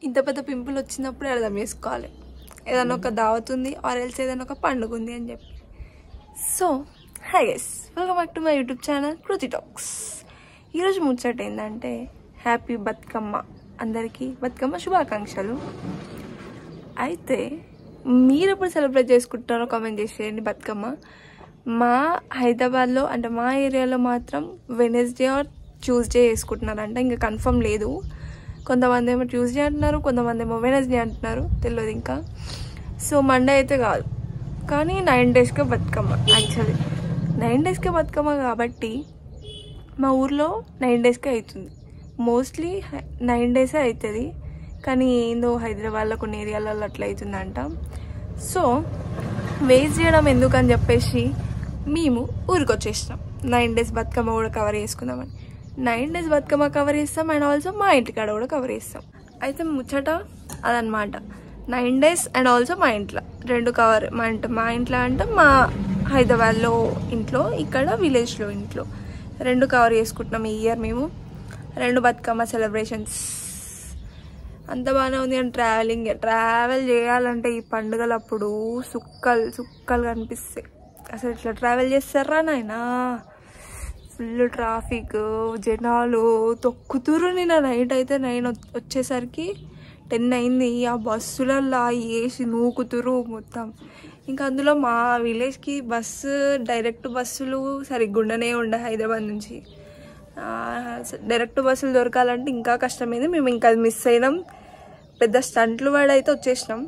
ఇంత పెద్ద పింపుల్ వచ్చినప్పుడు అర్థం చేసుకోవాలి ఏదైనా ఒక దావత్ ఉంది ఆర్ ఎల్స్ ఏదైనా ఒక పండుగ ఉంది అని చెప్పి. So hi guys, welcome back to my YouTube channel Kruthi talks. ఈరోజు ముచ్చట ఏంటంటే హ్యాపీ బతుకమ్మ, అందరికీ బతుకమ్మ శుభాకాంక్షలు. అయితే మీరు ఎప్పుడు సెలబ్రేట్ చేసుకుంటారో కామెంట్ చేసేయండి బతుకమ్మ. మా హైదరాబాద్లో అంటే మా ఏరియాలో మాత్రం వెనస్డే ఆర్ ట్యూస్డే చేసుకుంటున్నారంట, ఇంకా కన్ఫర్మ్ లేదు. కొంతమంది ఏమో ట్యూస్డే అంటున్నారు, కొంతమంది ఏమో వెనస్డే అంటున్నారు, తెలియదు ఇంకా. సో మండే అయితే కాదు, కానీ 9 డేస్కే బతుకమ్మ. యాక్చువల్లీ 9 డేస్కే బతుకమ్మ కాబట్టి మా ఊర్లో 9 డేస్కే అవుతుంది. మోస్ట్లీ 9 డేసే అవుతుంది, కానీ ఏందో హైదరాబాద్లో కొన్ని ఏరియాలలో అట్లా అవుతుందంట. సో వేస్ట్ చేయడం ఎందుకని చెప్పేసి మేము ఊరికి వచ్చేసినాం. 9 డేస్ బతుకమ్మ కూడా కవర్ చేసుకుందామని. 9 డేస్ బతుకమ్మ కవర్ చేస్తాం అండ్ ఆల్సో మా ఇంటికాడ కూడా కవర్ చేస్తాం. అయితే ముచ్చట అదనమాట. 9 డేస్ అండ్ ఆల్సో మా ఇంట్లో రెండు కవర్. మా ఇంట్లో అంటే మా హైదరాబాద్లో ఇంట్లో, ఇక్కడ విలేజ్లో ఇంట్లో రెండు కవర్ చేసుకుంటున్నాం ఈ ఇయర్ మేము. 2 బతుకమ్మ సెలబ్రేషన్స్ అంత బాగానే ఉంది. కానీ ట్రావెల్ చేయాలంటే ఈ పండుగలప్పుడు సుక్కలు కనిపిస్తాయి. అసలు ఇట్లా ట్రావెల్ చేస్తారా నాయనా? ఫుల్ ట్రాఫిక్, జనాలు తొక్కుతురు. నిన్న నైట్ అయితే 9 వచ్చేసరికి 10 అయింది. ఆ బస్సులల్లో వేసి నూకుతురు మొత్తం. ఇంకా అందులో మా విలేజ్కి డైరెక్ట్ బస్సులు సరిగ్గుండనే ఉండే. హైదరాబాద్ నుంచి డైరెక్ట్ బస్సులు దొరకాలంటే ఇంకా కష్టమైంది. మేము ఇంకా మిస్ అయినాం. పెద్ద స్టంట్లు వాడైతే వచ్చేసినాం,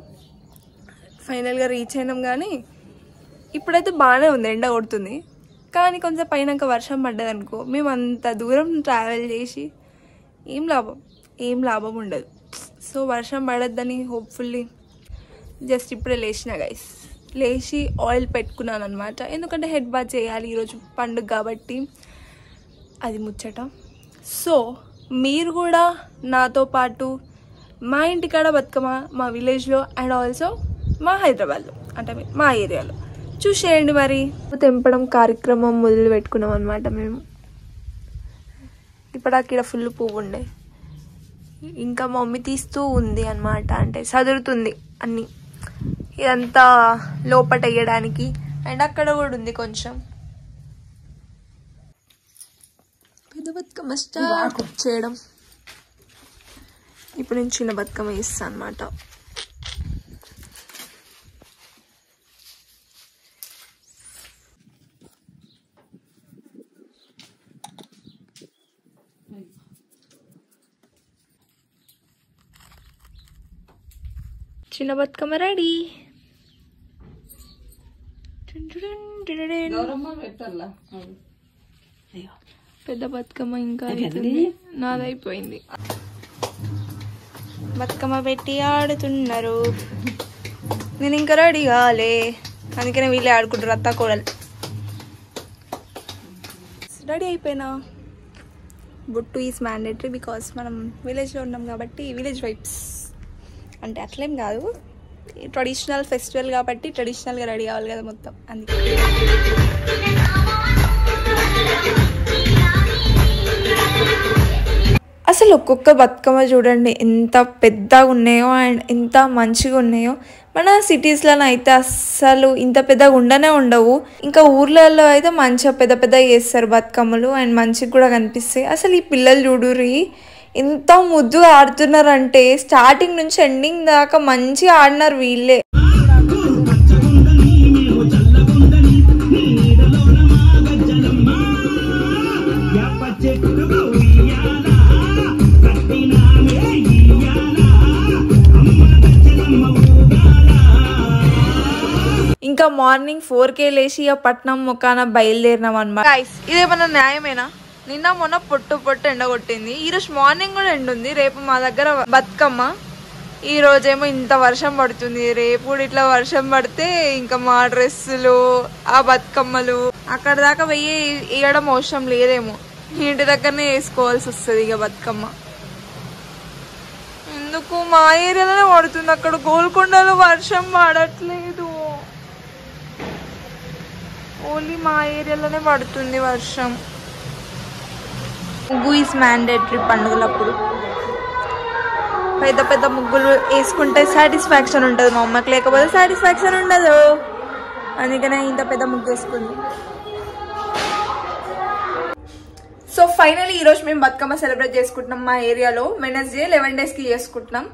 ఫైనల్గా రీచ్ అయినాం. కానీ ఇప్పుడైతే బాగానే ఉంది, ఎండ కొడుతుంది. కానీ కొంచెం పైనాక వర్షం పడ్డదనుకో, మేము అంత దూరం ట్రావెల్ చేసి ఏం లాభం ఉండదు. సో వర్షం పడద్దని హోప్ఫుల్లీ జస్ట్ ఇప్పుడే లేచిన గైస్. లేచి ఆయిల్ పెట్టుకున్నాను అనమాట, ఎందుకంటే హెడ్ బాత్ చేయాలి ఈరోజు పండుగ కాబట్టి. అది ముచ్చట. సో మీరు కూడా నాతో పాటు మా ఇంటికాడ బతుకమ్మ, మా విలేజ్లో అండ్ ఆల్సో మా హైదరాబాద్లో అంటే మా ఏరియాలో చూసేయండి. మరి తెంపడం కార్యక్రమం మొదలు పెట్టుకున్నాం అనమాట మేము. ఇప్పటికి ఫుల్ పువ్వు ఉండే, ఇంకా మమ్మీ తీస్తూ ఉంది అనమాట, అంటే సదురుతుంది అన్నీ. ఇదంతా లోపట వేయడానికి. అండ్ అక్కడ కూడా ఉంది కొంచెం. పెద్ద బతుకమ్మ స్టార్ట్ చేయడం. ఇప్పుడు నేను చిన్న బతుకమ్మ వేస్తాను అనమాట. చిన్న బతుకమ్మ రెడీ. పెద్ద బతుకమ్మ ఇంకా నాదైపోయింది. బతుకమ్మ పెట్టి ఆడుతున్నారు. నేను ఇంకా రెడీ కాలే, అందుకనే వీళ్ళే ఆడుకుంటారు అత్త కోడలు. రెడీ అయిపోయినా. బొట్టు ఈజ్ మ్యాండేటరీ బికాస్ మనం విలేజ్లో ఉన్నాం కాబట్టి. విలేజ్ వైబ్స్ అంటే అట్లేం కాదు, ట్రెడిషనల్ ఫెస్టివల్ కాబట్టి ట్రెడిషనల్గా రెడీ అవ్వాలి కదా మొత్తం, అందుకే. అసలు ఒక్కొక్క బతుకమ్మ చూడండి ఎంత పెద్దగా ఉన్నాయో అండ్ ఎంత మంచిగా ఉన్నాయో. మన సిటీస్లో అయితే అస్సలు ఇంత పెద్దగా ఉండవు. ఇంకా ఊర్లలో అయితే మంచిగా పెద్ద చేస్తారు బతుకమ్మలు అండ్ మంచిగా కూడా కనిపిస్తాయి. అసలు ఈ పిల్లలు చూడుర్రి ఎంత ముద్దుగా ఆడుతున్నారంటే, స్టార్టింగ్ నుంచి ఎండింగ్ దాకా మంచిగా ఆడినారు వీళ్ళే. ఇంకా మార్నింగ్ 4కే లేచి పట్నం ముఖాన బయలుదేరినాం అనమాట. ఇదేమన్నా న్యాయమేనా? నిన్న మొన్న పొట్టు ఎండ కొట్టింది, ఈరోజు మార్నింగ్ కూడా ఎండ ఉంది. రేపు మా దగ్గర బతుకమ్మ, ఈ రోజేమో ఇంత వర్షం పడుతుంది. రేపు కూడా ఇట్లా వర్షం పడితే ఇంకా మా డ్రెస్సులు, ఆ బతుకమ్మలు అక్కడ దాకా వేయడం అవసరం లేదేమో, ఇంటి దగ్గరనే వేసుకోవాల్సి వస్తుంది ఇక బతుకమ్మ. ఎందుకు మా ఏరియాలోనే పడుతుంది, అక్కడ గోల్కొండలో వర్షం పడట్లేదు. ఓన్లీ మా ఏరియాలోనే పడుతుంది వర్షం. ముగ్గు ఈజ్ మ్యాండేటరీ పండుగలప్పుడు. పెద్ద పెద్ద ముగ్గులు వేసుకుంటే సాటిస్ఫాక్షన్ ఉంటుంది. మా అమ్మకి లేకపోతే సాటిస్ఫాక్షన్ ఉండదు. అందుకనే ఇంత పెద్ద ముగ్గు వేసుకుంది. సో ఫైనలీ ఈరోజు మేము బతుకమ్మ సెలబ్రేట్ చేసుకుంటున్నాం. మా ఏరియాలో వెనస్డే 11 daysకి చేసుకుంటున్నాం.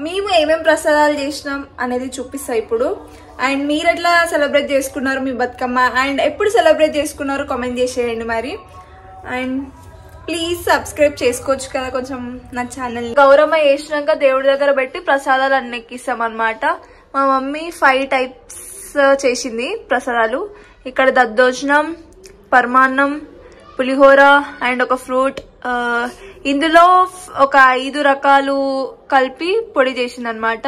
మేము ఏమేమి ప్రసాదాలు చేసినాం అనేది చూపిస్తాం ఇప్పుడు. అండ్ మీరు ఎట్లా సెలబ్రేట్ చేసుకున్నారు మీ బతుకమ్మ, అండ్ ఎప్పుడు సెలబ్రేట్ చేసుకున్నారు కామెంట్ చేసేయండి మరి. అండ్ ప్లీజ్ సబ్స్క్రైబ్ చేసుకోవచ్చు కదా కొంచెం నా ఛానల్. గౌరమ్మ వేసినాక దేవుడి దగ్గర పెట్టి ప్రసాదాలు అన్ని ఎక్కిస్తాం అనమాట. మా మమ్మీ 5 types చేసింది ప్రసాదాలు. ఇక్కడ దద్దోజనం, పరమాన్నం, పులిహోర అండ్ ఒక ఫ్రూట్. ఇందులో ఒక 5 రకాలు కలిపి పొడి చేసింది అనమాట.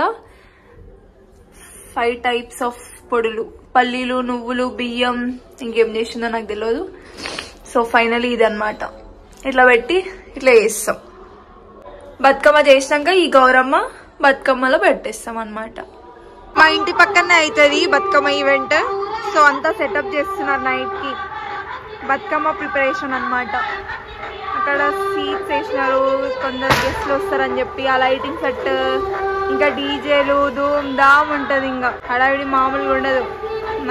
5 types ఆఫ్ పొడులు, పల్లీలు, నువ్వులు, బియ్యం, ఇంకేం చేసిందో నాకు తెలియదు. సో ఫైనలీ ఇది అనమాట. ఇట్లా పెట్టి ఇట్లా చేస్తాం. బతుకమ్మ చేసినాక ఈ గౌరమ్మ బతుకమ్మలో పెట్టేస్తాం అనమాట. మా ఇంటి పక్కనే అవుతుంది బతుకమ్మ ఈవెంట్. సో అంతా సెటప్ చేస్తున్నారు నైట్ కి. బతుకమ్మ ప్రిపరేషన్ అనమాట. అక్కడ సీట్స్ వేసినారు, కొందరు గెస్ట్లు వస్తారని చెప్పి. ఆ లైటింగ్ సెట్, ఇంకా డీజేలు, ధూమ్ ధామ్ ఉంటుంది. ఇంకా హడావిడి మామూలుగా ఉండదు.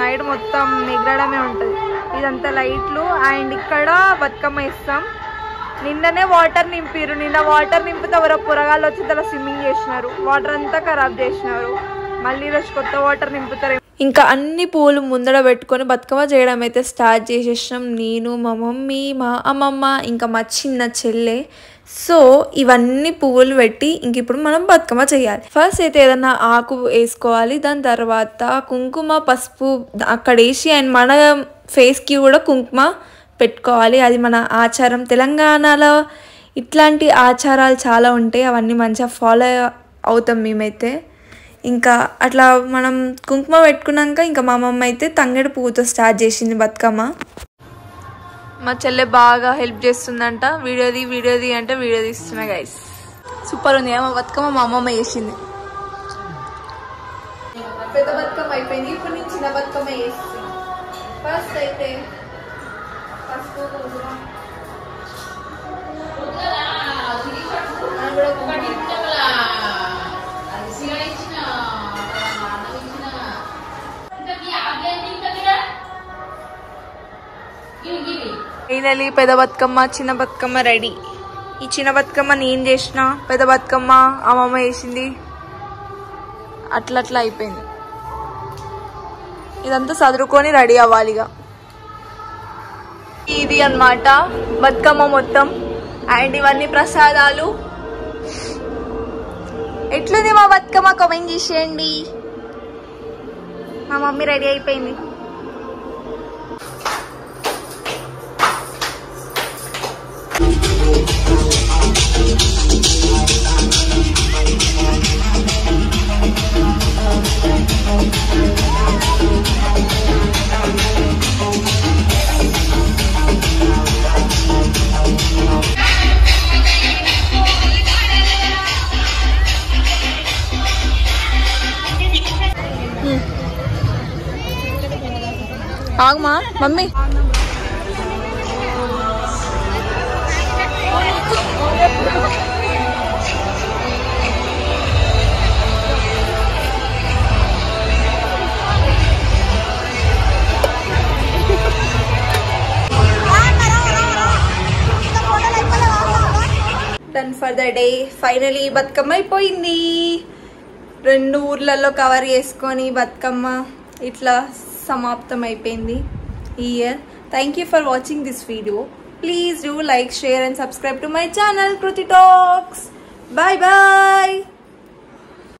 నైట్ మొత్తం ఎగరడమే ఉంటుంది. ఇదంతా లైట్లు. అండ్ ఇక్కడ బతుకమ్మ ఇస్తాం. నిన్ననే వాటర్ నింపిరు. నిన్న వాటర్ నింపితే ఎవరో పొరగాళ్ళు వచ్చి తల స్విమ్మింగ్ చేసినారు. వాటర్ అంతా ఖరాబ్ చేసినారు. మళ్ళీ ఈరోజు కొత్త వాటర్ నింపుతారు. ఇంకా అన్ని పూలు ముందర పెట్టుకొని బతుకమ్మ చేయడం అయితే స్టార్ట్ చేసేసినాం. నేను, మా మమ్మీ, మా అమ్మమ్మ, ఇంకా మా చిన్న చెల్లె. సో ఇవన్నీ పువ్వులు పెట్టి ఇంక ఇప్పుడు మనం బతుకమ్మ చేయాలి. ఫస్ట్ అయితే ఏదన్నా ఆకు వేసుకోవాలి. దాని తర్వాత కుంకుమ, పసుపు అక్కడ వేసి అండ్ మన ఫేస్కి కూడా కుంకుమ పెట్టుకోవాలి. అది మన ఆచారం. తెలంగాణలో ఇట్లాంటి ఆచారాలు చాలా ఉంటాయి. అవన్నీ మంచిగా ఫాలో అవుతాం మేమైతే. ఇంకా అట్లా మనం కుంకుమ పెట్టుకున్నాక ఇంకా మా అమ్మమ్మ అయితే తంగేడు పువ్వుతో స్టార్ట్ చేసింది బతుకమ్మ. మా చెల్లె బాగా హెల్ప్ చేస్తుందంట. వీడియోది అంటే వీడియో తీస్తున్నా గైస్. సూపర్ ఉంది మా బతుకమ్మ. మా అమ్మమ్మ చేసింది. పెద్ద బతుకమ్మ అయిపోయింది. ఇప్పుడు నేను చిన్న బతుకమ్మ చేస్తుంది. ఫస్ట్ అయితే పసుపు, కుంకుమ, ఫైనలీ పెద్ద బతుకమ్మ, చిన్న బతుకమ్మ రెడీ. ఈ చిన్న బతుకమ్మ నేను చేసిన, పెద్ద బతుకమ్మ అమ్మమ్మ వేసింది. అట్లా అయిపోయింది. ఇదంతా చదువుకొని రెడీ అవ్వాలిగా. ఇది అన్నమాట బతుకమ్మ మొత్తం. అండ్ ఇవన్నీ ప్రసాదాలు. ఎట్లుంది మా బతుకమ్మ కామెంట్ చేసేయండి. మా మమ్మీ రెడీ అయిపోయింది. ఆగమా mummy. Done for the day. Finally Bathukamma అయిపోయింది. 2 ఊర్లలో కవర్ చేసుకొని బతుకమ్మ ఇట్లా సమాప్తం అయిపోయింది ఈ year. Thank you for watching this video. Please do like, share and subscribe to my channel Kruti Talks. Bye bye.